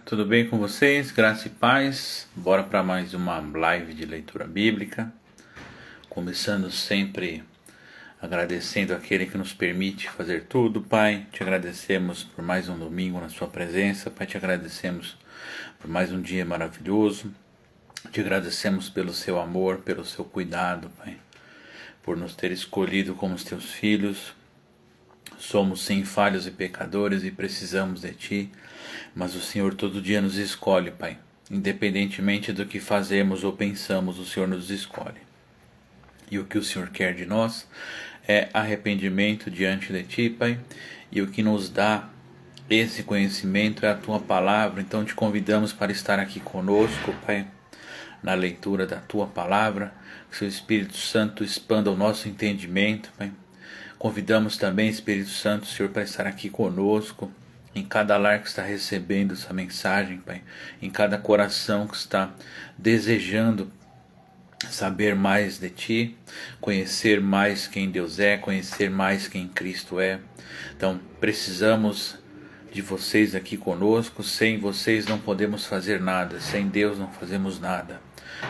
Tudo bem com vocês? Graça e paz. Bora para mais uma live de leitura bíblica. Começando sempre agradecendo aquele que nos permite fazer tudo, Pai. Te agradecemos por mais um domingo na sua presença, Pai. Te agradecemos por mais um dia maravilhoso. Te agradecemos pelo seu amor, pelo seu cuidado, Pai. Por nos ter escolhido como os teus filhos. Somos sim falhos e pecadores e precisamos de Ti, mas o Senhor todo dia nos escolhe, Pai. Independentemente do que fazemos ou pensamos, o Senhor nos escolhe. E o que o Senhor quer de nós é arrependimento diante de Ti, Pai. E o que nos dá esse conhecimento é a Tua palavra. Então te convidamos para estar aqui conosco, Pai, na leitura da Tua palavra. Que Seu Espírito Santo expanda o nosso entendimento, Pai. Convidamos também, Espírito Santo, Senhor, para estar aqui conosco, em cada lar que está recebendo essa mensagem, Pai, em cada coração que está desejando saber mais de Ti, conhecer mais quem Deus é, conhecer mais quem Cristo é. Então, precisamos de vocês aqui conosco. Sem vocês não podemos fazer nada, sem Deus não fazemos nada.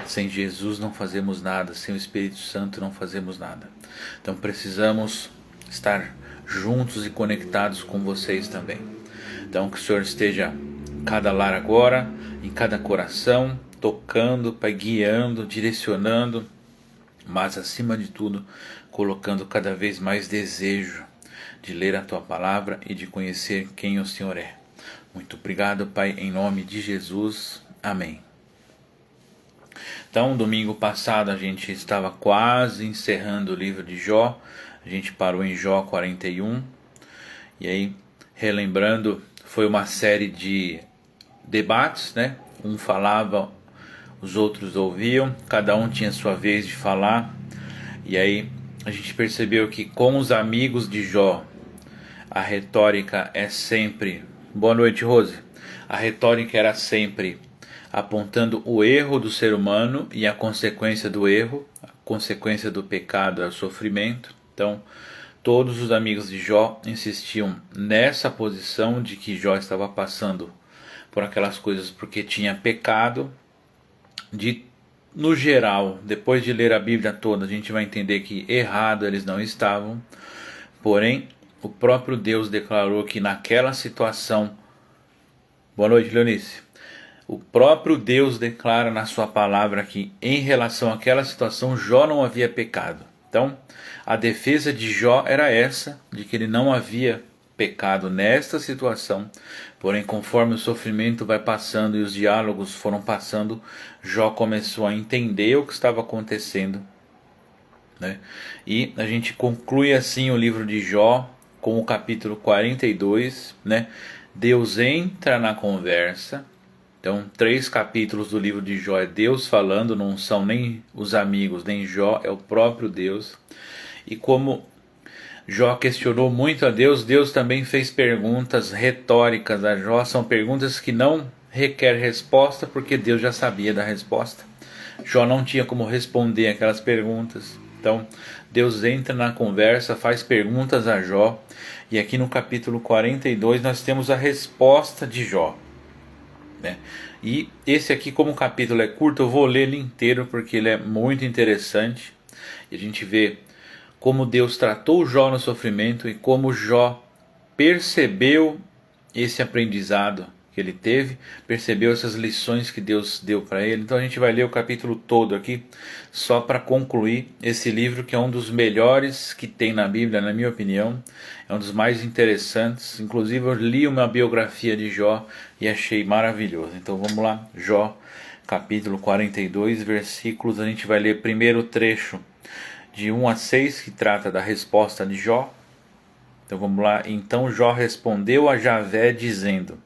Sem Jesus não fazemos nada, sem o Espírito Santo não fazemos nada. Então precisamos estar juntos e conectados com vocês também. Então que o Senhor esteja em cada lar agora, em cada coração, tocando, Pai, guiando, direcionando, mas acima de tudo, colocando cada vez mais desejo de ler a Tua palavra e de conhecer quem o Senhor é. Muito obrigado, Pai, em nome de Jesus. Amém. Então, domingo passado a gente estava quase encerrando o livro de Jó. A gente parou em Jó 41. E aí, relembrando, foi uma série de debates, né? Um falava, os outros ouviam, cada um tinha sua vez de falar. E aí, a gente percebeu que com os amigos de Jó, a retórica é sempre... Boa noite, Rose. A retórica era sempre apontando o erro do ser humano e a consequência do erro, a consequência do pecado é o sofrimento. Então, todos os amigos de Jó insistiam nessa posição de que Jó estava passando por aquelas coisas porque tinha pecado. No geral, depois de ler a Bíblia toda, a gente vai entender que errado eles não estavam. Porém, o próprio Deus declarou que naquela situação... Boa noite, Leonice. O próprio Deus declara na sua palavra que em relação àquela situação Jó não havia pecado. Então, a defesa de Jó era essa, de que ele não havia pecado nesta situação. Porém, conforme o sofrimento vai passando e os diálogos foram passando, Jó começou a entender o que estava acontecendo, né? E a gente conclui assim o livro de Jó com o capítulo 42, né? Deus entra na conversa. Então, 3 capítulos do livro de Jó é Deus falando, não são nem os amigos, nem Jó, é o próprio Deus. E como Jó questionou muito a Deus, Deus também fez perguntas retóricas a Jó. São perguntas que não requer resposta, porque Deus já sabia da resposta. Jó não tinha como responder aquelas perguntas. Então, Deus entra na conversa, faz perguntas a Jó. E aqui no capítulo 42 nós temos a resposta de Jó, né? E esse aqui, como o capítulo é curto, eu vou ler ele inteiro porque ele é muito interessante. E a gente vê como Deus tratou Jó no sofrimento e como Jó percebeu esse aprendizado que ele teve, percebeu essas lições que Deus deu para ele. Então a gente vai ler o capítulo todo aqui, só para concluir esse livro que é um dos melhores que tem na Bíblia, na minha opinião. É um dos mais interessantes. Inclusive eu li uma biografia de Jó e achei maravilhoso. Então vamos lá, Jó, capítulo 42, versículos. A gente vai ler primeiro o trecho de 1 a 6, que trata da resposta de Jó. Então vamos lá. Então Jó respondeu a Javé dizendo: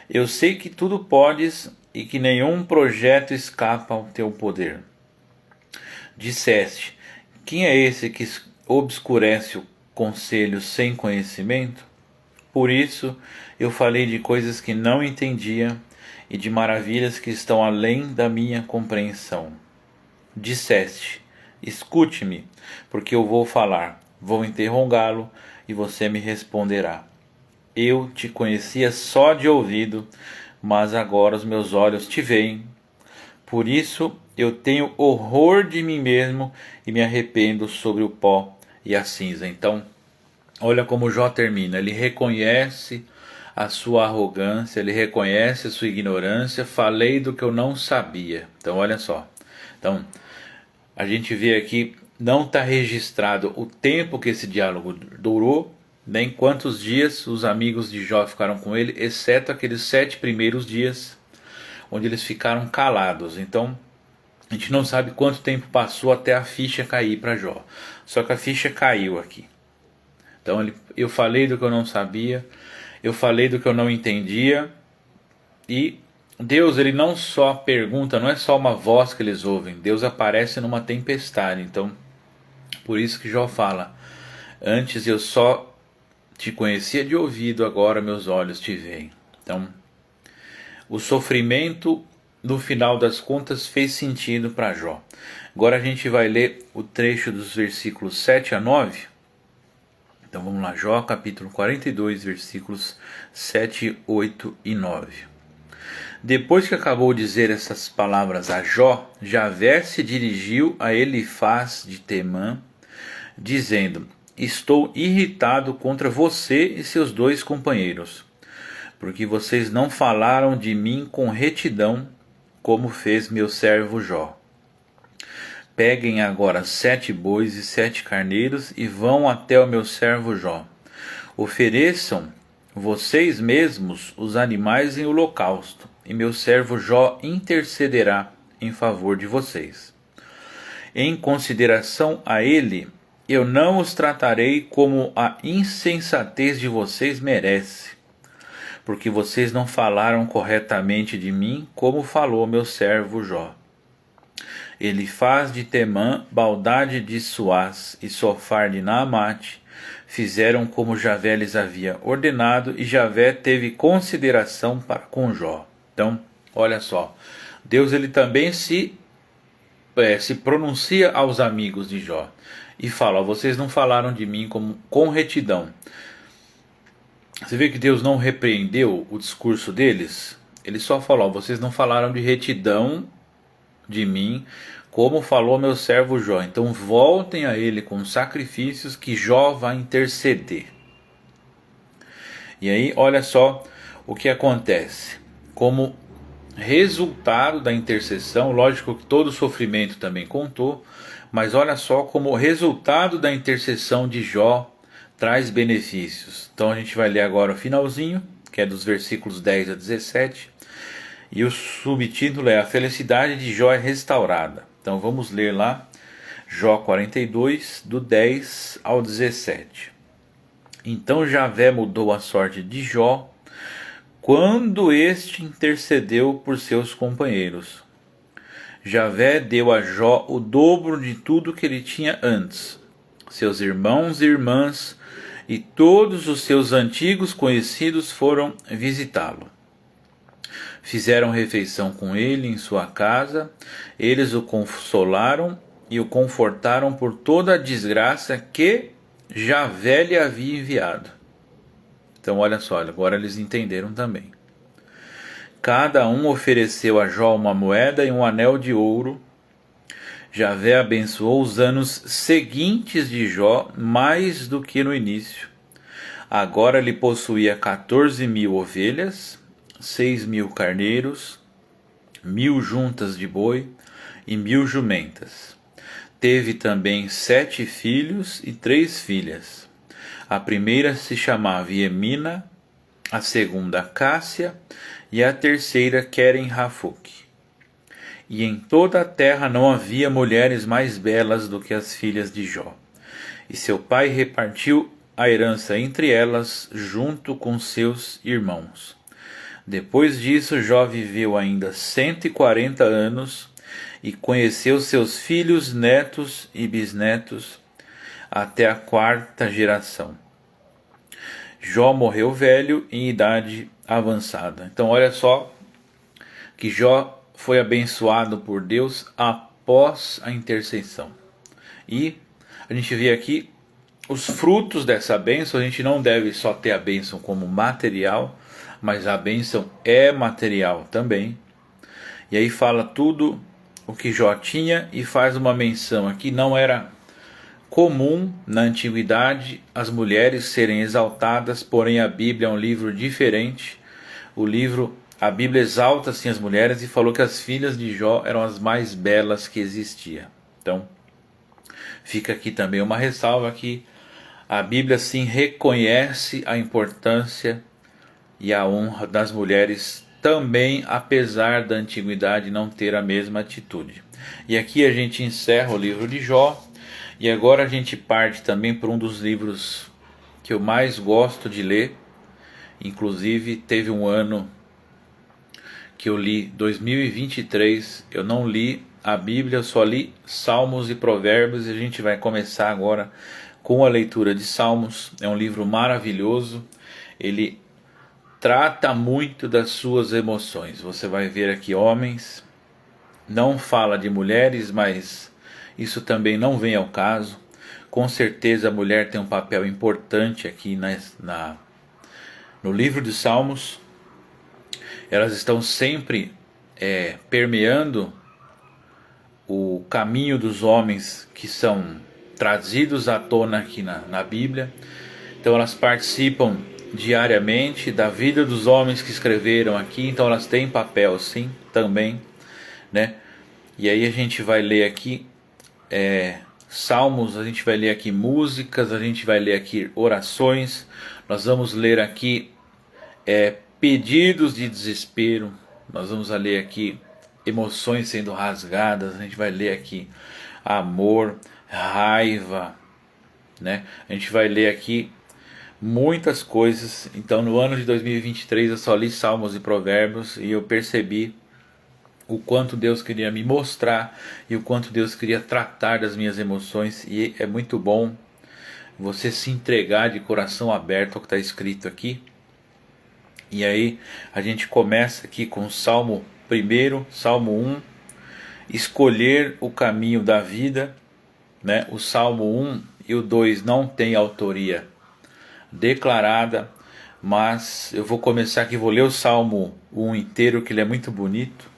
eu sei que tudo podes e que nenhum projeto escapa ao teu poder. Disseste: quem é esse que obscurece o conselho sem conhecimento? Por isso eu falei de coisas que não entendia e de maravilhas que estão além da minha compreensão. Disseste: escute-me, porque eu vou falar. Vou interrogá-lo e você me responderá. Eu te conhecia só de ouvido, mas agora os meus olhos te veem. Por isso eu tenho horror de mim mesmo e me arrependo sobre o pó e a cinza. Então, olha como Jó termina. Ele reconhece a sua arrogância, ele reconhece a sua ignorância. Falei do que eu não sabia. Então, olha só. Então, a gente vê aqui, não está registrado o tempo que esse diálogo durou, nem quantos dias os amigos de Jó ficaram com ele, exceto aqueles 7 primeiros dias, onde eles ficaram calados. Então, a gente não sabe quanto tempo passou até a ficha cair para Jó. Só que a ficha caiu aqui. Então, eu falei do que eu não sabia, eu falei do que eu não entendia, e Deus, ele não só pergunta, não é só uma voz que eles ouvem, Deus aparece numa tempestade. Então, por isso que Jó fala, antes eu só te conhecia de ouvido, agora meus olhos te veem. Então, o sofrimento, no final das contas, fez sentido para Jó. Agora a gente vai ler o trecho dos versículos 7 a 9. Então vamos lá, Jó capítulo 42, versículos 7, 8 e 9. Depois que acabou de dizer essas palavras a Jó, Javé se dirigiu a Elifaz de Temã, dizendo: Estou irritado contra você e seus 2 companheiros, porque vocês não falaram de mim com retidão, como fez meu servo Jó. Peguem agora 7 bois e 7 carneiros e vão até o meu servo Jó. Ofereçam vocês mesmos os animais em holocausto, e meu servo Jó intercederá em favor de vocês. Em consideração a ele, eu não os tratarei como a insensatez de vocês merece, porque vocês não falaram corretamente de mim, como falou meu servo Jó. Elifaz de Temã, Baldade de Suás e Sofar de Naamate fizeram como Javé lhes havia ordenado, e Javé teve consideração para com Jó. Então, olha só, Deus ele também se pronuncia aos amigos de Jó e fala: vocês não falaram de mim com retidão. Você vê que Deus não repreendeu o discurso deles? Ele só falou: vocês não falaram de retidão de mim, como falou meu servo Jó. Então voltem a ele com sacrifícios, que Jó vai interceder. E aí, olha só o que acontece. Como resultado da intercessão, lógico que todo o sofrimento também contou, mas olha só como o resultado da intercessão de Jó traz benefícios. Então a gente vai ler agora o finalzinho, que é dos versículos 10 a 17. E o subtítulo é: A felicidade de Jó é restaurada. Então vamos ler lá, Jó 42, do 10 ao 17. Então Javé mudou a sorte de Jó, quando este intercedeu por seus companheiros. Javé deu a Jó o dobro de tudo que ele tinha antes. Seus irmãos e irmãs e todos os seus antigos conhecidos foram visitá-lo. Fizeram refeição com ele em sua casa, eles o consolaram e o confortaram por toda a desgraça que Javé lhe havia enviado. Então olha só, agora eles entenderam também. Cada um ofereceu a Jó uma moeda e um anel de ouro. Javé abençoou os anos seguintes de Jó mais do que no início. Agora ele possuía 14.000 ovelhas, 6.000 carneiros, 1.000 juntas de boi e 1.000 jumentas. Teve também 7 filhos e 3 filhas. A primeira se chamava Emina, a segunda Cássia e a terceira Queren-Hafuk. E em toda a terra não havia mulheres mais belas do que as filhas de Jó. E seu pai repartiu a herança entre elas, junto com seus irmãos. Depois disso, Jó viveu ainda 140 anos e conheceu seus filhos, netos e bisnetos até a 4ª geração. Jó morreu velho em idade avançada. Então olha só que Jó foi abençoado por Deus após a intercessão. E a gente vê aqui os frutos dessa bênção. A gente não deve só ter a bênção como material, mas a bênção é material também. E aí fala tudo o que Jó tinha e faz uma menção aqui. Não era comum na antiguidade as mulheres serem exaltadas, porém a Bíblia é um livro diferente. A Bíblia exalta assim as mulheres e falou que as filhas de Jó eram as mais belas que existia. Então, fica aqui também uma ressalva que a Bíblia sim reconhece a importância e a honra das mulheres também, apesar da antiguidade não ter a mesma atitude. E aqui a gente encerra o livro de Jó, e agora a gente parte também para um dos livros que eu mais gosto de ler. Inclusive teve um ano que eu li, 2023, eu não li a Bíblia, eu só li Salmos e Provérbios, e a gente vai começar agora com a leitura de Salmos. É um livro maravilhoso, ele trata muito das suas emoções. Você vai ver aqui homens, não fala de mulheres, mas isso também não vem ao caso. Com certeza a mulher tem um papel importante aqui no livro de Salmos. Elas estão sempre permeando o caminho dos homens que são trazidos à tona aqui na Bíblia. Então elas participam diariamente da vida dos homens que escreveram aqui, então elas têm papel sim, também, né? E aí a gente vai ler aqui salmos, a gente vai ler aqui músicas, a gente vai ler aqui orações, nós vamos ler aqui pedidos de desespero, nós vamos ler aqui emoções sendo rasgadas, a gente vai ler aqui amor, raiva, né? A gente vai ler aqui muitas coisas. Então no ano de 2023 eu só li Salmos e Provérbios e eu percebi o quanto Deus queria me mostrar e o quanto Deus queria tratar das minhas emoções, e é muito bom você se entregar de coração aberto ao que está escrito aqui. E aí a gente começa aqui com o Salmo 1, Salmo 1, escolher o caminho da vida, né? O Salmo 1 e o 2 não tem autoria declarada, mas eu vou começar aqui, vou ler o Salmo 1 inteiro, que ele é muito bonito.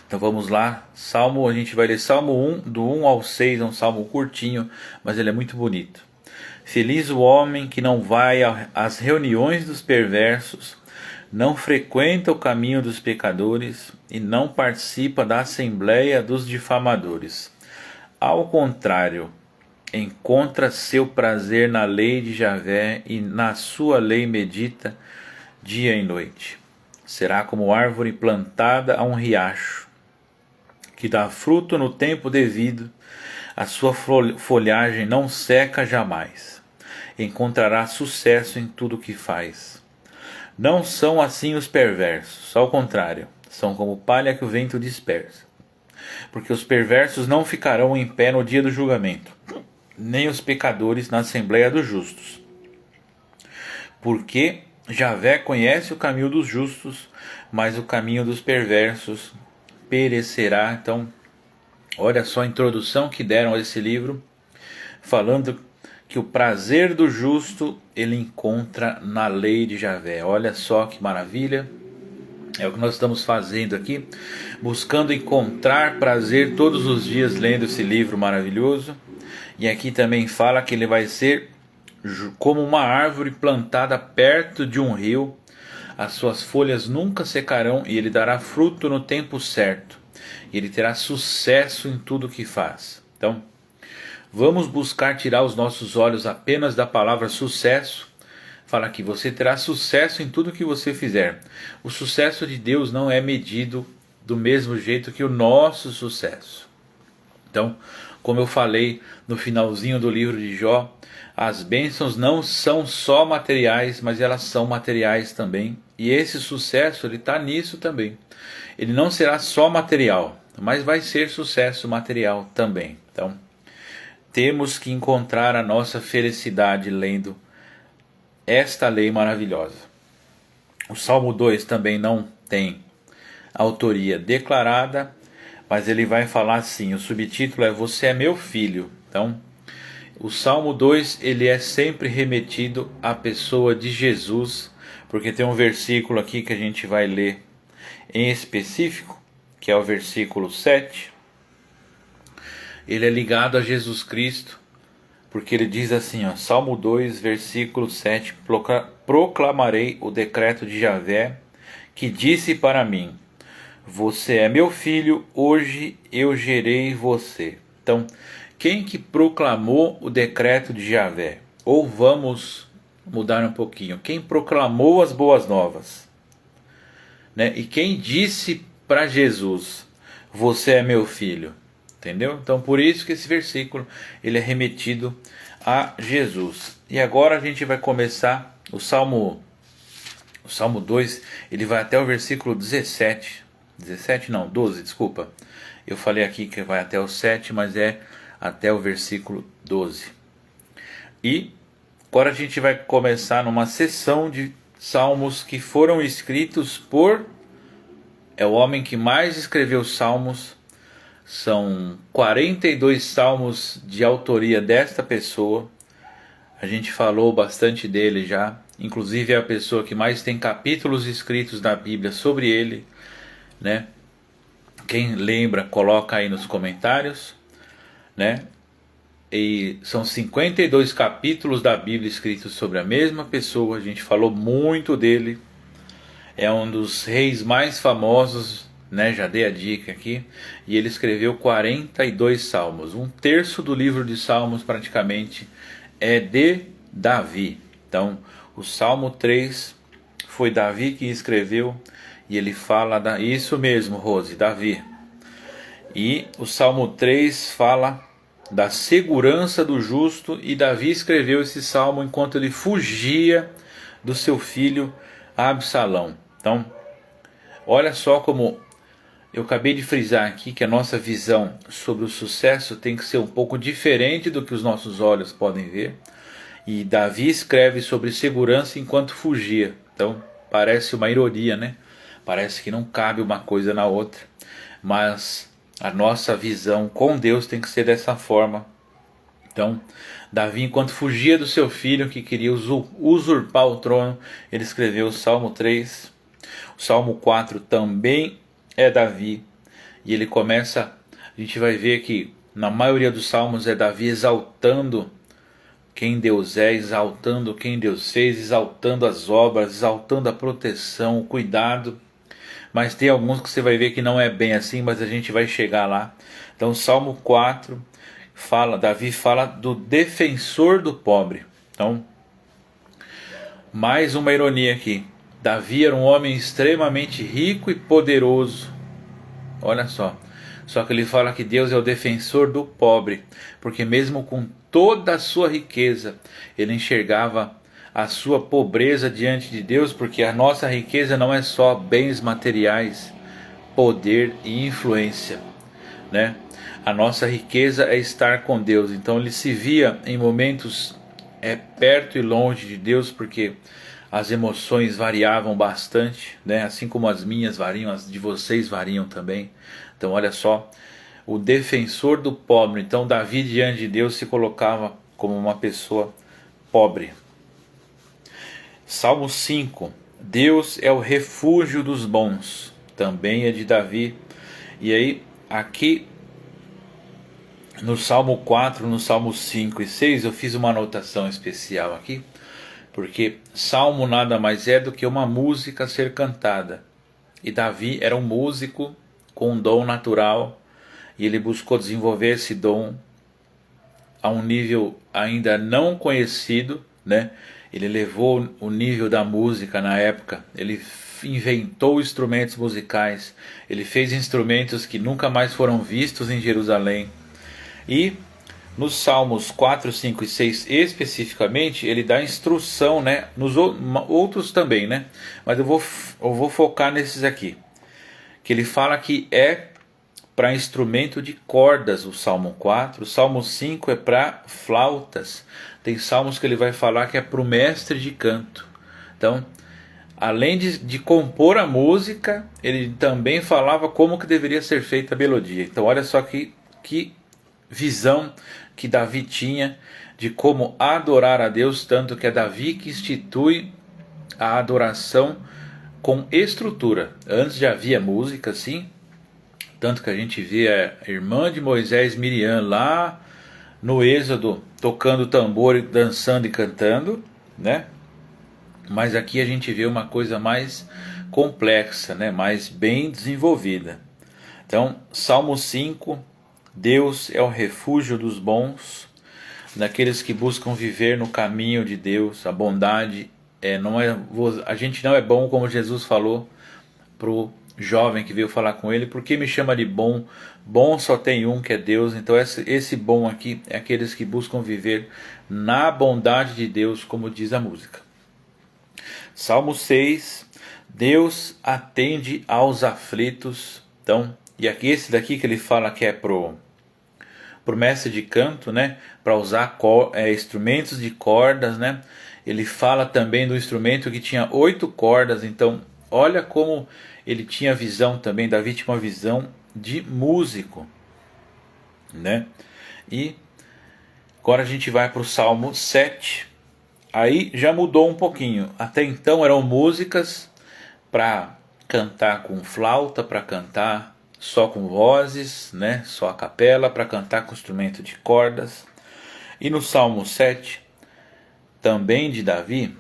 Então vamos lá, a gente vai ler Salmo 1, do 1 ao 6, é um salmo curtinho, mas ele é muito bonito. Feliz o homem que não vai às reuniões dos perversos, não frequenta o caminho dos pecadores e não participa da assembleia dos difamadores. Ao contrário, encontra seu prazer na lei de Javé e na sua lei medita dia e noite. Será como árvore plantada a um riacho, que dá fruto no tempo devido, a sua folhagem não seca jamais. Encontrará sucesso em tudo que faz. Não são assim os perversos, ao contrário, são como palha que o vento dispersa. Porque os perversos não ficarão em pé no dia do julgamento, nem os pecadores na assembleia dos justos. Porque Javé conhece o caminho dos justos, mas o caminho dos perversos perecerá. Então, olha só a introdução que deram a esse livro, falando que o prazer do justo ele encontra na lei de Javé. Olha só que maravilha, é o que nós estamos fazendo aqui, buscando encontrar prazer todos os dias lendo esse livro maravilhoso. E aqui também fala que ele vai ser como uma árvore plantada perto de um rio, as suas folhas nunca secarão e ele dará fruto no tempo certo. Ele terá sucesso em tudo que faz. Então, vamos buscar tirar os nossos olhos apenas da palavra sucesso. Fala que você terá sucesso em tudo que você fizer. O sucesso de Deus não é medido do mesmo jeito que o nosso sucesso. Então, como eu falei no finalzinho do livro de Jó, as bênçãos não são só materiais, mas elas são materiais também. E esse sucesso, ele está nisso também. Ele não será só material, mas vai ser sucesso material também. Então, temos que encontrar a nossa felicidade lendo esta lei maravilhosa. O Salmo 2 também não tem autoria declarada, mas ele vai falar assim, o subtítulo é Você é meu filho. Então, o Salmo 2 ele é sempre remetido à pessoa de Jesus, porque tem um versículo aqui que a gente vai ler em específico, que é o versículo 7. Ele é ligado a Jesus Cristo, porque ele diz assim, ó, Salmo 2, versículo 7, proclamarei o decreto de Javé, que disse para mim, você é meu filho, hoje eu gerei você. Então, quem que proclamou o decreto de Javé? Ou vamos mudar um pouquinho, quem proclamou as boas novas? Né? E quem disse para Jesus, você é meu filho? Entendeu? Então por isso que esse versículo ele é remetido a Jesus. E agora a gente vai começar o Salmo 2, ele vai até o versículo 17. 17 não, 12, desculpa. Eu falei aqui que vai até o 7, mas é até o versículo 12. E agora a gente vai começar numa sessão de salmos que foram escritos por... é o homem que mais escreveu salmos. São 42 salmos de autoria desta pessoa. A gente falou bastante dele já. Inclusive é a pessoa que mais tem capítulos escritos na Bíblia sobre ele, né? Quem lembra, coloca aí nos comentários, né? E são 52 capítulos da Bíblia escritos sobre a mesma pessoa. A gente falou muito dele. É um dos reis mais famosos, né? Já dei a dica aqui. E ele escreveu 42 salmos. Um terço do livro de Salmos praticamente é de Davi. Então, o Salmo 3 foi Davi que escreveu. E ele fala isso mesmo, Rose, Davi. E o Salmo 3 fala da segurança do justo. E Davi escreveu esse salmo enquanto ele fugia do seu filho Absalão. Então, olha só como eu acabei de frisar aqui que a nossa visão sobre o sucesso tem que ser um pouco diferente do que os nossos olhos podem ver. E Davi escreve sobre segurança enquanto fugia. Então, parece uma ironia, né? Parece que não cabe uma coisa na outra. Mas a nossa visão com Deus tem que ser dessa forma. Então, Davi, enquanto fugia do seu filho que queria usurpar o trono, ele escreveu o Salmo 3. O Salmo 4 também é Davi. E ele começa, a gente vai ver que na maioria dos salmos é Davi exaltando quem Deus é, exaltando quem Deus fez, exaltando as obras, exaltando a proteção, o cuidado. Mas tem alguns que você vai ver que não é bem assim, mas a gente vai chegar lá. Então o Salmo 4 Davi fala do defensor do pobre. Então, mais uma ironia aqui. Davi era um homem extremamente rico e poderoso. Olha só. Só que ele fala que Deus é o defensor do pobre. Porque mesmo com toda a sua riqueza, ele enxergava a sua pobreza diante de Deus. Porque a nossa riqueza não é só bens materiais, poder e influência, né? A nossa riqueza é estar com Deus. Então ele se via em momentos perto e longe de Deus, porque as emoções variavam bastante, né? Assim como as minhas variam, as de vocês variam também. Então olha só, o defensor do pobre. Então Davi diante de Deus se colocava como uma pessoa pobre. Salmo 5. Deus é o refúgio dos bons. Também é de Davi. E aí aqui no Salmo 4, no Salmo 5 e 6 eu fiz uma anotação especial aqui, porque Salmo nada mais é do que uma música a ser cantada. E Davi era um músico com um dom natural, e ele buscou desenvolver esse dom a um nível ainda não conhecido, né? Ele levou o nível da música na época, ele inventou instrumentos musicais, ele fez instrumentos que nunca mais foram vistos em Jerusalém. E nos Salmos 4, 5 e 6 especificamente, ele dá instrução, né? Nos outros também, né? Mas eu vou focar nesses aqui. Que ele fala que é para instrumento de cordas o Salmo 4. O Salmo 5 é para flautas. Tem salmos que ele vai falar que é para o mestre de canto. Então, além de compor a música, ele também falava como que deveria ser feita a melodia. Então olha só que visão que Davi tinha de como adorar a Deus, tanto que é Davi que institui a adoração com estrutura. Antes já havia música, sim, tanto que a gente vê a irmã de Moisés, Miriam, lá no Êxodo, tocando tambor, dançando e cantando, né? Mas aqui a gente vê uma coisa mais complexa, né? Mais bem desenvolvida. Então, Salmo 5, Deus é o refúgio dos bons, daqueles que buscam viver no caminho de Deus. A bondade a gente não é bom, como Jesus falou pro jovem que veio falar com ele, porque me chama de bom? Bom só tem um, que é Deus. Então esse bom aqui é aqueles que buscam viver na bondade de Deus, como diz a música. Salmo 6, Deus atende aos aflitos. Então, e aqui esse daqui que ele fala que é pro mestre de canto, né, para usar instrumentos de cordas, né? Ele fala também do instrumento que tinha 8 cordas. Então, olha como ele tinha visão também. Davi tinha uma visão de músico, né? E agora a gente vai para o Salmo 7. Aí já mudou um pouquinho. Até então eram músicas para cantar com flauta, para cantar só com vozes, né? Só a capela, para cantar com instrumento de cordas. E no Salmo 7, também de Davi,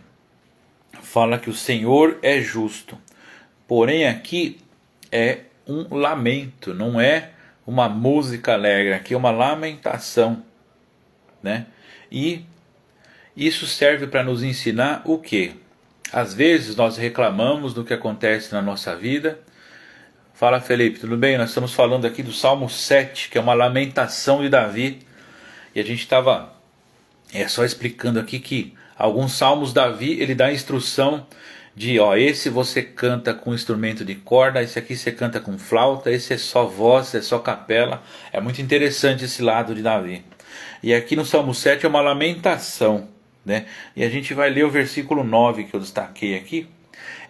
fala que o Senhor é justo. Porém aqui é um lamento, não é uma música alegre, aqui é uma lamentação, né? E isso serve para nos ensinar o quê? Às vezes nós reclamamos do que acontece na nossa vida. Fala, Felipe, tudo bem? Nós estamos falando aqui do Salmo 7, que é uma lamentação de Davi. E a gente estava só explicando aqui que alguns salmos Davi, ele dá a instrução de, esse você canta com instrumento de corda, esse aqui você canta com flauta, esse é só voz, é só capela. É muito interessante esse lado de Davi. E aqui no Salmo 7 é uma lamentação, né? E a gente vai ler o versículo 9 que eu destaquei aqui.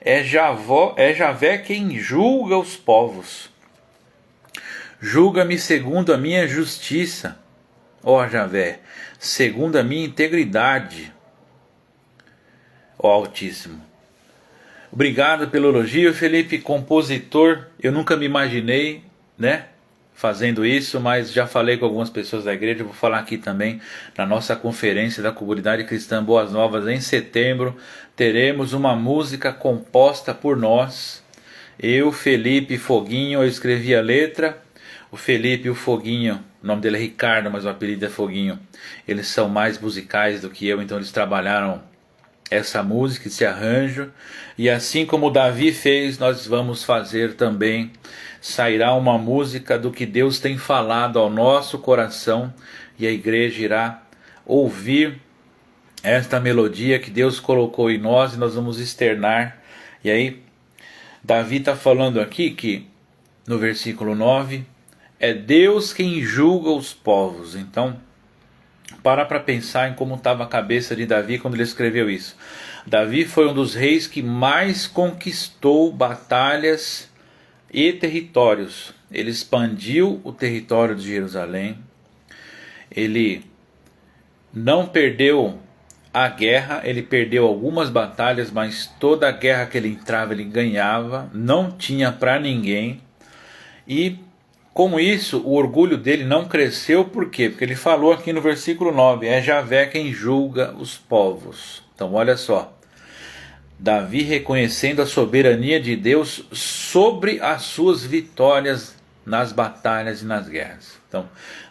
É Javé quem julga os povos. Julga-me segundo a minha justiça, ó Javé, segundo a minha integridade, ó Altíssimo. Obrigado pelo elogio, Felipe, compositor. Eu nunca me imaginei, né, fazendo isso, mas já falei com algumas pessoas da igreja. Vou falar aqui também na nossa conferência da Comunidade Cristã Boas Novas em setembro. Teremos uma música composta por nós. Eu, Felipe, Foguinho, eu escrevi a letra. O Felipe e o Foguinho, o nome dele é Ricardo, mas o apelido é Foguinho. Eles são mais musicais do que eu, então eles trabalharam essa música, esse arranjo. E assim como Davi fez, nós vamos fazer também. Sairá uma música do que Deus tem falado ao nosso coração, e a igreja irá ouvir esta melodia que Deus colocou em nós, e nós vamos externar. E aí Davi está falando aqui que no versículo 9 é Deus quem julga os povos. Então para pensar em como estava a cabeça de Davi quando ele escreveu isso. Davi foi um dos reis que mais conquistou batalhas e territórios. Ele expandiu o território de Jerusalém. Ele não perdeu a guerra, ele perdeu algumas batalhas, mas toda a guerra que ele entrava ele ganhava, não tinha para ninguém. E com isso o orgulho dele não cresceu. Por quê? Porque ele falou aqui no versículo 9, é Javé quem julga os povos. Então olha só, Davi reconhecendo a soberania de Deus sobre as suas vitórias nas batalhas e nas guerras. Então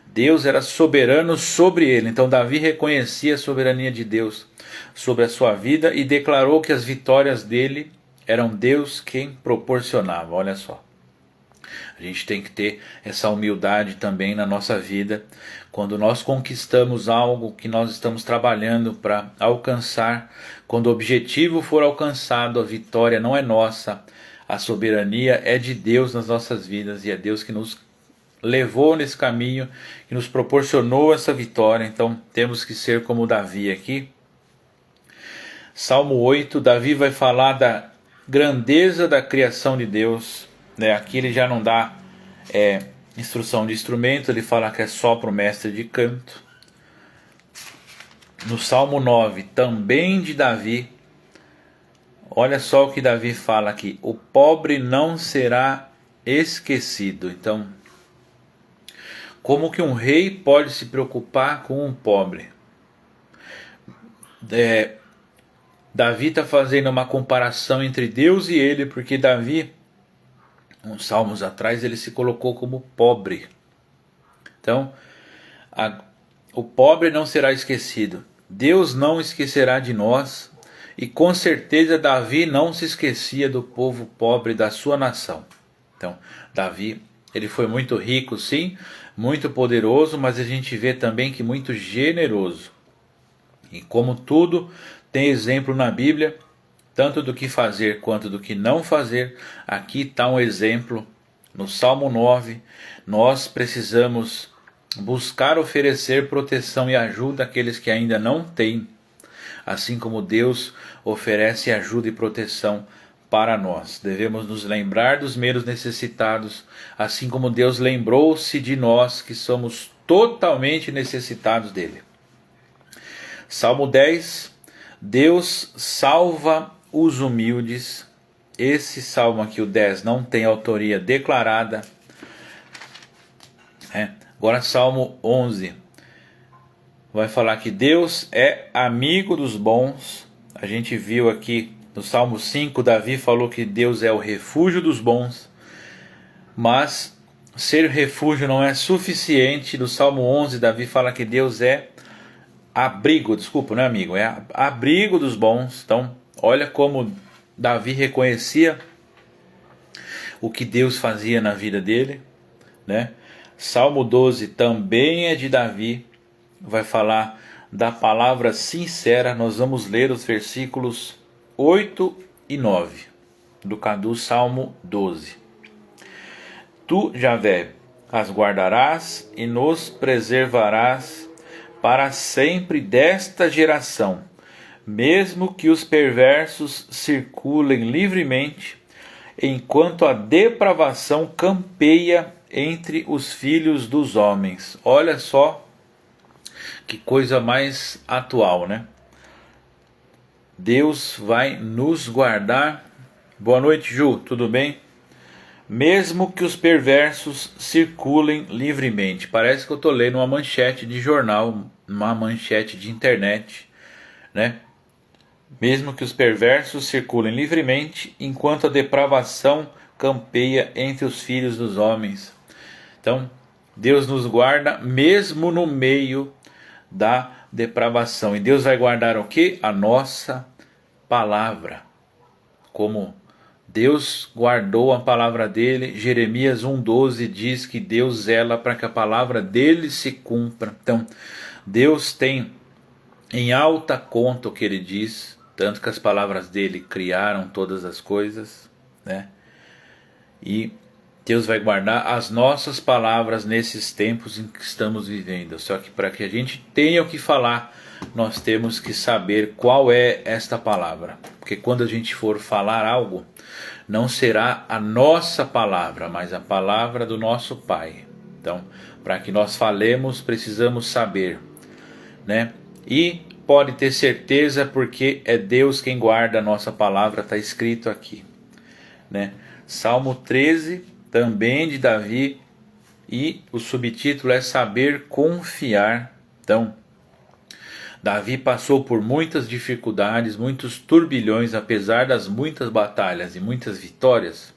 Deus era soberano sobre ele. Então Davi reconhecia a soberania de Deus sobre a sua vida e declarou que as vitórias dele eram Deus quem proporcionava. Olha só. A gente tem que ter essa humildade também na nossa vida. Quando nós conquistamos algo que nós estamos trabalhando para alcançar, quando o objetivo for alcançado, a vitória não é nossa, a soberania é de Deus nas nossas vidas, e é Deus que nos levou nesse caminho, que nos proporcionou essa vitória. Então temos que ser como Davi aqui. Salmo 8, Davi vai falar da grandeza da criação de Deus. Aqui ele já não dá instrução de instrumento, ele fala que é só para o mestre de canto. No Salmo 9, também de Davi, Olha só o que Davi fala aqui: o pobre não será esquecido. Então, como que um rei pode se preocupar com um pobre? Davi está fazendo uma comparação entre Deus e ele, porque Davi, uns salmos atrás, ele se colocou como pobre. Então, o pobre não será esquecido. Deus não esquecerá de nós. E com certeza Davi não se esquecia do povo pobre da sua nação. Então, Davi, ele foi muito rico, sim, muito poderoso, mas a gente vê também que muito generoso. E como tudo tem exemplo na Bíblia, tanto do que fazer quanto do que não fazer, aqui está um exemplo no Salmo 9. Nós precisamos buscar oferecer proteção e ajuda àqueles que ainda não têm, assim como Deus oferece ajuda e proteção para nós. Devemos nos lembrar dos menos necessitados, assim como Deus lembrou-se de nós que somos totalmente necessitados dele. Salmo 10, Deus salva os humildes. Esse salmo aqui, o 10, não tem autoria declarada. Agora Salmo 11 vai falar que Deus é amigo dos bons. A gente viu aqui no Salmo 5, Davi falou que Deus é o refúgio dos bons. Mas ser refúgio não é suficiente. No Salmo 11, Davi fala que Deus é abrigo, desculpa, não é amigo, é abrigo dos bons. Então, olha como Davi reconhecia o que Deus fazia na vida dele, né? Salmo 12 também é de Davi, vai falar da palavra sincera. Nós vamos ler os versículos 8 e 9 do Salmo 12. Tu, Javé, as guardarás e nos preservarás para sempre desta geração, mesmo que os perversos circulem livremente, enquanto a depravação campeia entre os filhos dos homens. Olha só que coisa mais atual, né? Deus vai nos guardar. Boa noite, Ju, tudo bem? Mesmo que os perversos circulem livremente. Parece que eu estou lendo uma manchete de jornal, uma manchete de internet, né? Mesmo que os perversos circulem livremente, enquanto a depravação campeia entre os filhos dos homens. Então, Deus nos guarda mesmo no meio da depravação. E Deus vai guardar o quê? A nossa palavra. Como Deus guardou a palavra dele, Jeremias 1,12 diz que Deus zela para que a palavra dele se cumpra. Então, Deus tem em alta conta o que ele diz, tanto que as palavras dele criaram todas as coisas, né? E Deus vai guardar as nossas palavras nesses tempos em que estamos vivendo. Só que para que a gente tenha o que falar, nós temos que saber qual é esta palavra. Porque quando a gente for falar algo, não será a nossa palavra, mas a palavra do nosso Pai. Então, para que nós falemos, precisamos saber, né? E pode ter certeza, porque é Deus quem guarda a nossa palavra, está escrito aqui, né? Salmo 13, também de Davi, e o subtítulo é Saber Confiar. Então, Davi passou por muitas dificuldades, muitos turbilhões, apesar das muitas batalhas e muitas vitórias.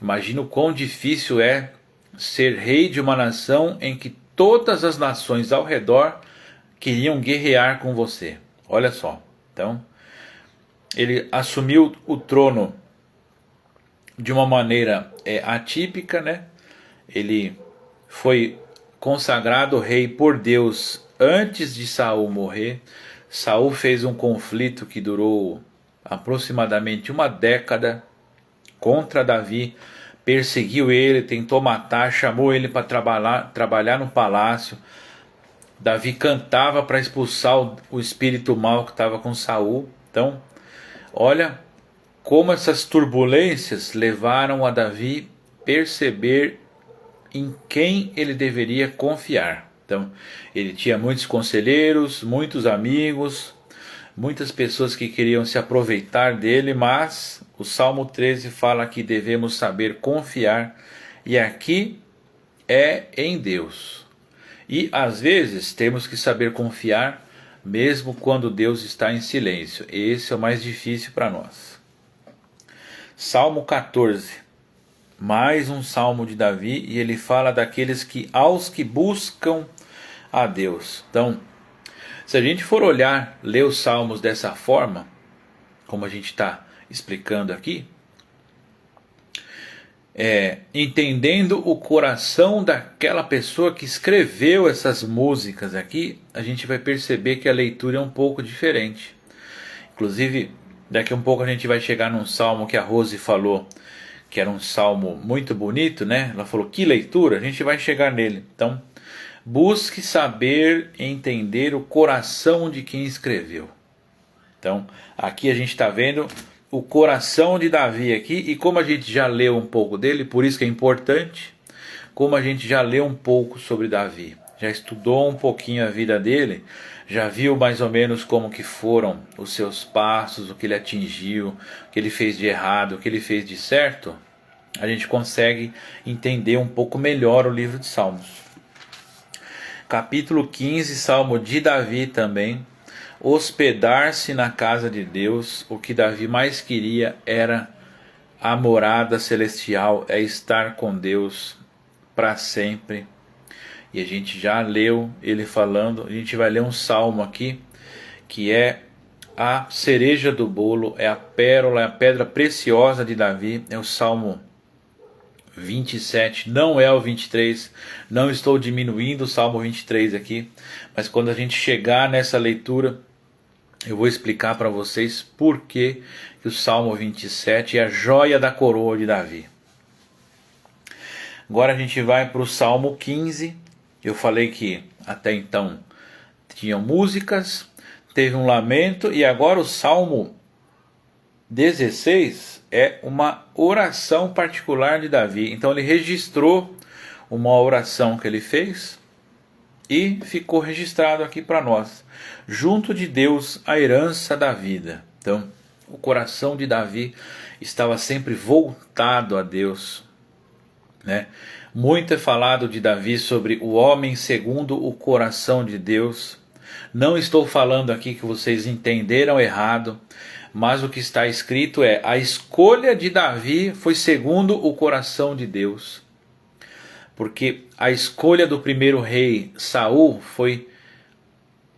Imagina o quão difícil é ser rei de uma nação em que todas as nações ao redor queriam guerrear com você. Olha só. Então, ele assumiu o trono de uma maneira atípica, né? Ele foi consagrado rei por Deus antes de Saul morrer. Saul fez um conflito que durou aproximadamente uma década contra Davi, perseguiu ele, tentou matar, chamou ele para trabalhar no palácio. Davi cantava para expulsar o espírito mau que estava com Saul. Então, olha como essas turbulências levaram a Davi perceber em quem ele deveria confiar. Então, ele tinha muitos conselheiros, muitos amigos, muitas pessoas que queriam se aproveitar dele, mas o Salmo 13 fala que devemos saber confiar, e aqui é em Deus. E às vezes temos que saber confiar mesmo quando Deus está em silêncio. Esse é o mais difícil para nós. Salmo 14, mais um salmo de Davi, e ele fala daqueles que aos que buscam a Deus. Então, se a gente for olhar, ler os salmos dessa forma, como a gente está explicando aqui, entendendo o coração daquela pessoa que escreveu essas músicas aqui, a gente vai perceber que a leitura é um pouco diferente. Inclusive, daqui a um pouco a gente vai chegar num salmo que a Rose falou, que era um salmo muito bonito, né? Ela falou, que leitura, a gente vai chegar nele. Então, busque saber entender o coração de quem escreveu. Então, aqui a gente está vendo o coração de Davi aqui, e como a gente já leu um pouco dele, por isso que é importante, como a gente já leu um pouco sobre Davi, já estudou um pouquinho a vida dele, já viu mais ou menos como que foram os seus passos, o que ele atingiu, o que ele fez de errado, o que ele fez de certo, a gente consegue entender um pouco melhor o livro de Salmos. Capítulo 15, Salmo de Davi também. Hospedar-se na casa de Deus, o que Davi mais queria era a morada celestial, é estar com Deus para sempre. E a gente já leu ele falando, a gente vai ler um salmo aqui, que é a cereja do bolo, é a pérola, é a pedra preciosa de Davi, é o Salmo 27, não é o 23, não estou diminuindo o Salmo 23 aqui, mas quando a gente chegar nessa leitura, eu vou explicar para vocês por que o Salmo 27 é a joia da coroa de Davi. Agora a gente vai para o Salmo 15, eu falei que até então tinham músicas, teve um lamento, e agora o Salmo 16 é uma oração particular de Davi. Então ele registrou uma oração que ele fez e ficou registrado aqui para nós. Junto de Deus, a herança da vida. Então, o coração de Davi estava sempre voltado a Deus, né? Muito é falado de Davi sobre o homem segundo o coração de Deus. Não estou falando aqui que vocês entenderam errado, mas o que está escrito é: a escolha de Davi foi segundo o coração de Deus. Porque a escolha do primeiro rei Saul foi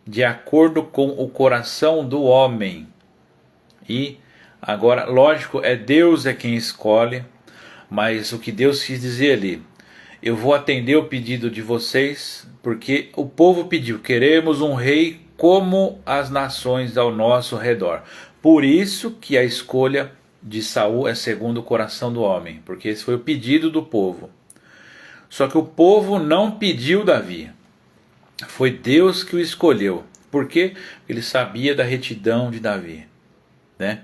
de acordo com o coração do homem. E agora, lógico, Deus é quem escolhe, mas o que Deus quis dizer ali: eu vou atender o pedido de vocês, porque o povo pediu, queremos um rei como as nações ao nosso redor. Por isso que a escolha de Saul é segundo o coração do homem, porque esse foi o pedido do povo. Só que o povo não pediu Davi, foi Deus que o escolheu. Por quê? Ele sabia da retidão de Davi, né?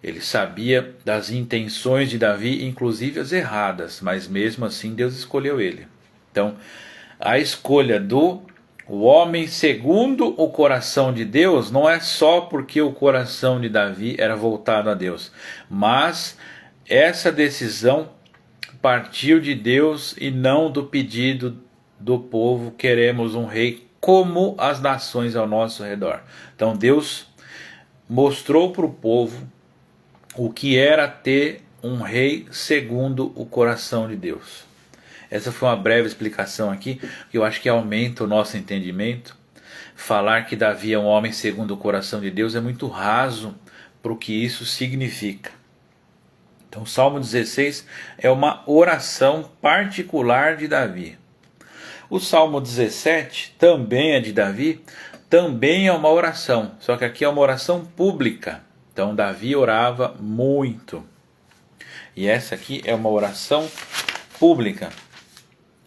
Ele sabia das intenções de Davi, inclusive as erradas, mas mesmo assim Deus escolheu ele. Então, a escolha do homem segundo o coração de Deus não é só porque o coração de Davi era voltado a Deus, mas essa decisão partiu de Deus e não do pedido do povo: queremos um rei como as nações ao nosso redor. Então Deus mostrou para o povo o que era ter um rei segundo o coração de Deus. Essa foi uma breve explicação aqui, que eu acho que aumenta o nosso entendimento. Falar que Davi é um homem segundo o coração de Deus é muito raso para o que isso significa. Então, o Salmo 16 é uma oração particular de Davi. O Salmo 17 também é de Davi, também é uma oração, só que aqui é uma oração pública. Então, Davi orava muito. E essa aqui é uma oração pública.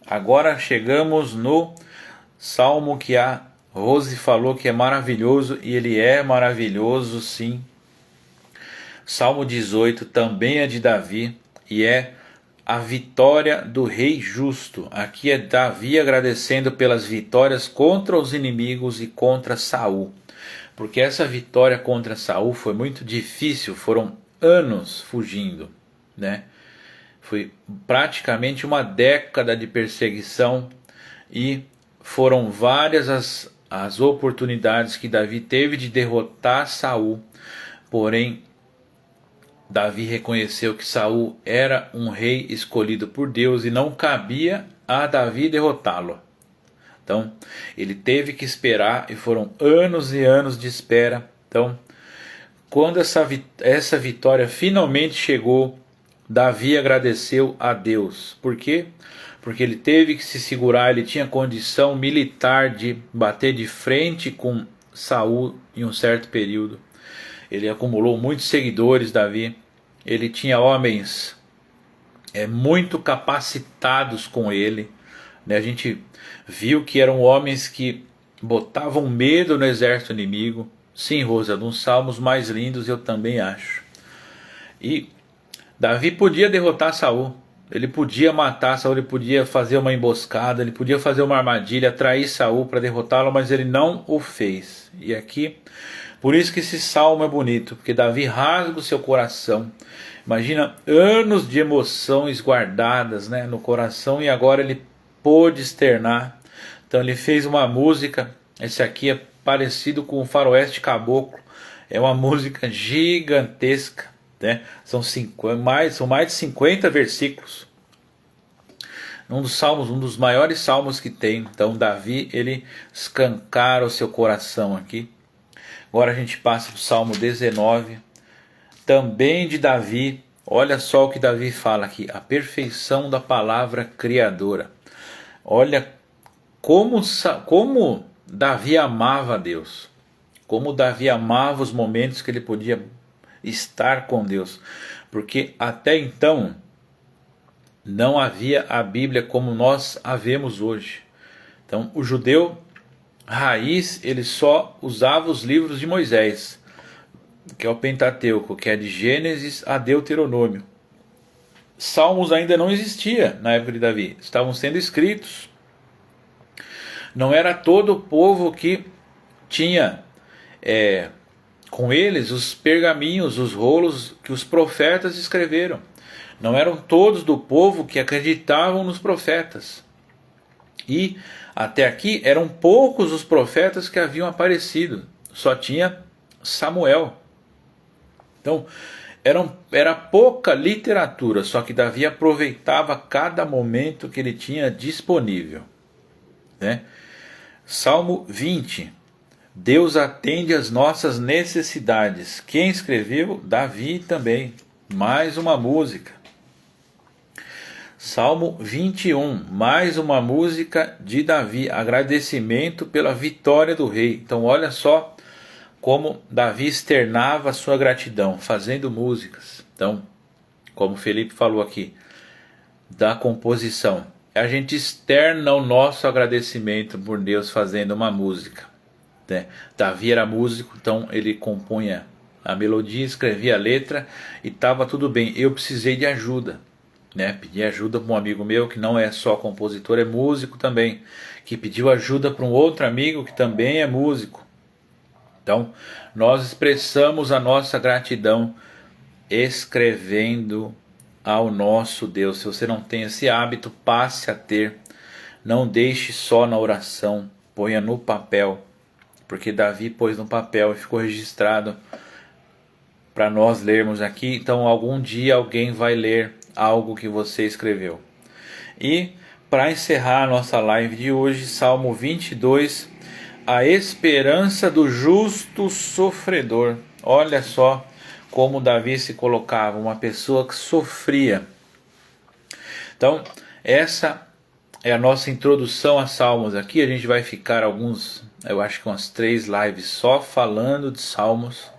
Agora chegamos no salmo que a Rose falou que é maravilhoso, e ele é maravilhoso sim. Salmo 18 também é de Davi e é a vitória do rei justo. Aqui é Davi agradecendo pelas vitórias contra os inimigos e contra Saul. porque essa vitória contra Saul foi muito difícil, foram anos fugindo, né? Foi praticamente uma década de perseguição e foram várias as oportunidades que Davi teve de derrotar Saul. Porém, Davi reconheceu que Saul era um rei escolhido por Deus e não cabia a Davi derrotá-lo. Então, ele teve que esperar e foram anos e anos de espera. Então, quando essa vitória finalmente chegou, Davi agradeceu a Deus. Por quê? Porque ele teve que se segurar, ele tinha condição militar de bater de frente com Saul em um certo período. Ele acumulou muitos seguidores, Davi. Ele tinha homens muito capacitados com ele. A gente viu que eram homens que botavam medo no exército inimigo. Sim, Rosa, um dos salmos mais lindos eu também acho. E Davi podia derrotar Saul. Ele podia matar Saul, ele podia fazer uma emboscada, ele podia fazer uma armadilha, atrair Saul para derrotá-lo, mas ele não o fez. E aqui, por isso que esse salmo é bonito, porque Davi rasga o seu coração. Imagina anos de emoções guardadas, né, no coração, e agora ele pôde externar. Então ele fez uma música, esse aqui é parecido com o Faroeste Caboclo, é uma música gigantesca, né? São mais de 50 versículos. Um dos salmos, um dos maiores salmos que tem. Então Davi, ele escancara o seu coração aqui. Agora a gente passa para o Salmo 19, também de Davi. Olha só o que Davi fala aqui, a perfeição da palavra criadora. Olha como Davi amava a Deus, como Davi amava os momentos que ele podia estar com Deus, porque até então não havia a Bíblia como nós a vemos hoje. Então o judeu raiz, ele só usava os livros de Moisés, que é o Pentateuco, que é de Gênesis a Deuteronômio. Salmos ainda não existia na época de Davi, estavam sendo escritos. Não era todo o povo que tinha com eles os pergaminhos, os rolos que os profetas escreveram. Não eram todos do povo que acreditavam nos profetas. E até aqui eram poucos os profetas que haviam aparecido. Só tinha Samuel. Então era pouca literatura, só que Davi aproveitava cada momento que ele tinha disponível, né? Salmo 20. Deus atende às nossas necessidades. Quem escreveu? Davi também. Mais uma música. Salmo 21. Mais uma música de Davi. Agradecimento pela vitória do rei. Então olha só como Davi externava a sua gratidão, fazendo músicas. Então, como Felipe falou aqui, da composição. A gente externa o nosso agradecimento por Deus fazendo uma música. Davi era músico, então ele compunha a melodia, escrevia a letra e estava tudo bem. Eu precisei de ajuda, né? Pedi ajuda para um amigo meu que não é só compositor, é músico também, que pediu ajuda para um outro amigo que também é músico. Então nós expressamos a nossa gratidão escrevendo ao nosso Deus. Se você não tem esse hábito, passe a ter. Não deixe só na oração, ponha no papel. Porque Davi pôs no papel e ficou registrado para nós lermos aqui. Então algum dia alguém vai ler algo que você escreveu. E para encerrar a nossa live de hoje, Salmo 22, a esperança do justo sofredor. Olha só como Davi se colocava, uma pessoa que sofria. Então essa é a nossa introdução a Salmos. Aqui a gente vai ficar eu acho que umas 3 lives só falando de Salmos,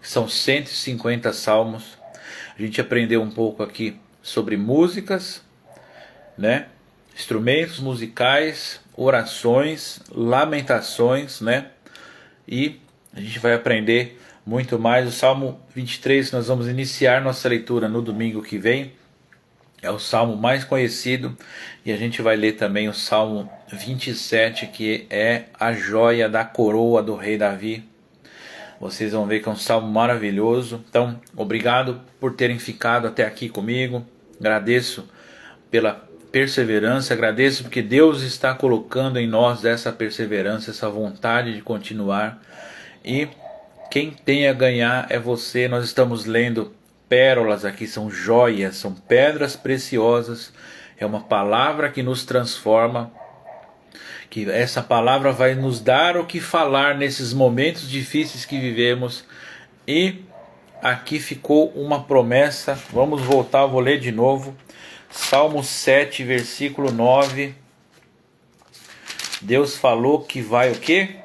que são 150 Salmos. A gente aprendeu um pouco aqui sobre músicas, né? Instrumentos musicais, orações, lamentações, né? E a gente vai aprender muito mais. O Salmo 23 nós vamos iniciar nossa leitura no domingo que vem. É o salmo mais conhecido, e a gente vai ler também o Salmo 27, que é a joia da coroa do rei Davi. Vocês vão ver que é um salmo maravilhoso. Então, obrigado por terem ficado até aqui comigo. Agradeço pela perseverança, agradeço porque Deus está colocando em nós essa perseverança, essa vontade de continuar. E quem tem a ganhar é você. Nós estamos lendo pérolas aqui, são joias, são pedras preciosas. É uma palavra que nos transforma, que essa palavra vai nos dar o que falar nesses momentos difíceis que vivemos. E aqui ficou uma promessa, vamos voltar, vou ler de novo, Salmo 7, versículo 9, Deus falou que vai o quê?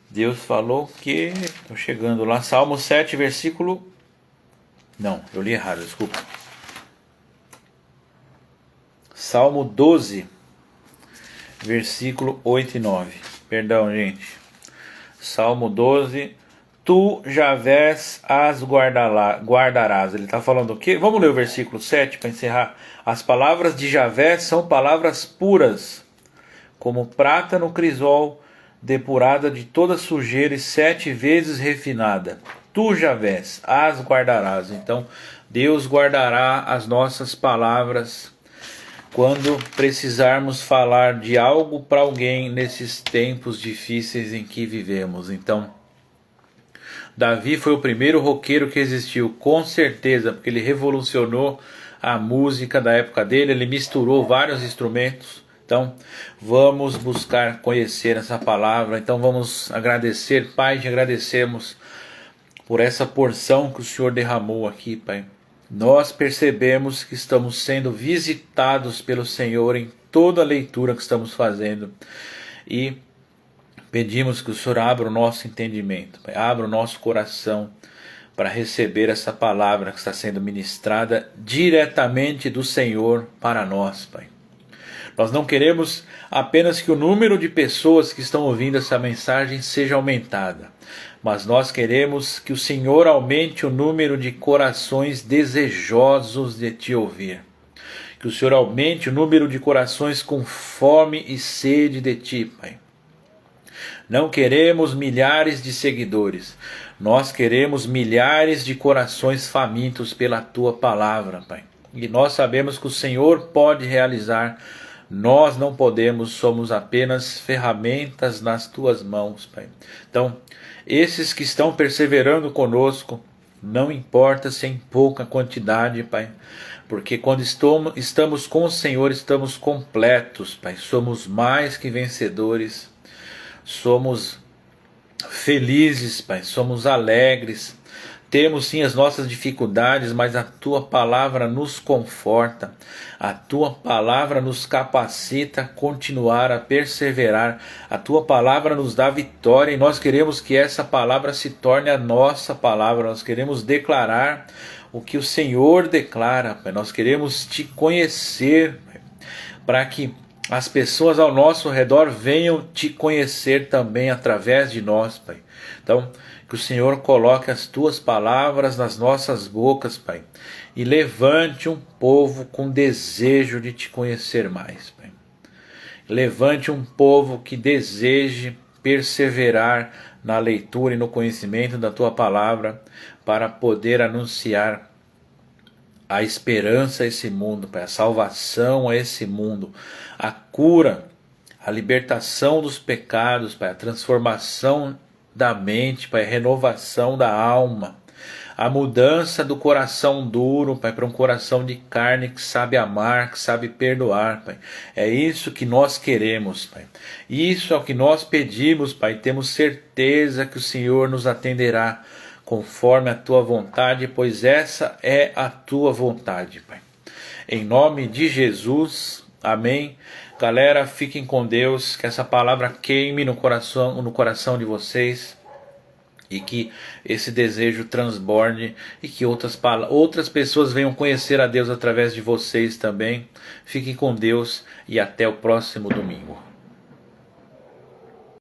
Deus falou que, estou chegando lá, Salmo 7, versículo, não, eu li errado, desculpa, Salmo 12, versículo 8 e 9. Perdão, gente. Salmo 12. Tu, Javés, as guardarás. Ele está falando o quê? Vamos ler o versículo 7 para encerrar. As palavras de Javés são palavras puras, como prata no crisol, depurada de toda sujeira e 7 vezes refinada. Tu, Javés, as guardarás. Então, Deus guardará as nossas palavras quando precisarmos falar de algo para alguém nesses tempos difíceis em que vivemos. Então, Davi foi o primeiro roqueiro que existiu, com certeza, porque ele revolucionou a música da época dele, ele misturou vários instrumentos. Então, vamos buscar conhecer essa palavra. Então, vamos agradecer, Pai, te agradecemos por essa porção que o Senhor derramou aqui, Pai. Nós percebemos que estamos sendo visitados pelo Senhor em toda a leitura que estamos fazendo. E pedimos que o Senhor abra o nosso entendimento, Pai, abra o nosso coração para receber essa palavra que está sendo ministrada diretamente do Senhor para nós, Pai. Nós não queremos apenas que o número de pessoas que estão ouvindo essa mensagem seja aumentada, mas nós queremos que o Senhor aumente o número de corações desejosos de te ouvir. Que o Senhor aumente o número de corações com fome e sede de ti, Pai. Não queremos milhares de seguidores, nós queremos milhares de corações famintos pela tua palavra, Pai. E nós sabemos que o Senhor pode realizar, nós não podemos, somos apenas ferramentas nas tuas mãos, Pai. Então, esses que estão perseverando conosco, não importa se é em pouca quantidade, Pai, porque quando estamos com o Senhor, estamos completos, Pai, somos mais que vencedores, somos felizes, Pai, somos alegres, temos sim as nossas dificuldades, mas a Tua palavra nos conforta, a Tua palavra nos capacita a continuar, a perseverar, a Tua palavra nos dá vitória e nós queremos que essa palavra se torne a nossa palavra, nós queremos declarar o que o Senhor declara, Pai. Nós queremos Te conhecer, Pai, para que as pessoas ao nosso redor venham Te conhecer também através de nós, Pai. Então, que o Senhor coloque as Tuas palavras nas nossas bocas, Pai, e levante um povo com desejo de Te conhecer mais, Pai. Levante um povo que deseje perseverar na leitura e no conhecimento da Tua palavra para poder anunciar a esperança a esse mundo, Pai, a salvação a esse mundo, a cura, a libertação dos pecados, Pai, a transformação da mente, Pai, a renovação da alma, a mudança do coração duro, Pai, para um coração de carne que sabe amar, que sabe perdoar, Pai. É isso que nós queremos, Pai. Isso é o que nós pedimos, Pai. Temos certeza que o Senhor nos atenderá conforme a Tua vontade, pois essa é a Tua vontade, Pai. Em nome de Jesus, amém. Galera, fiquem com Deus, que essa palavra queime no coração de vocês e que esse desejo transborde e que outras pessoas venham conhecer a Deus através de vocês também. Fiquem com Deus e até o próximo domingo.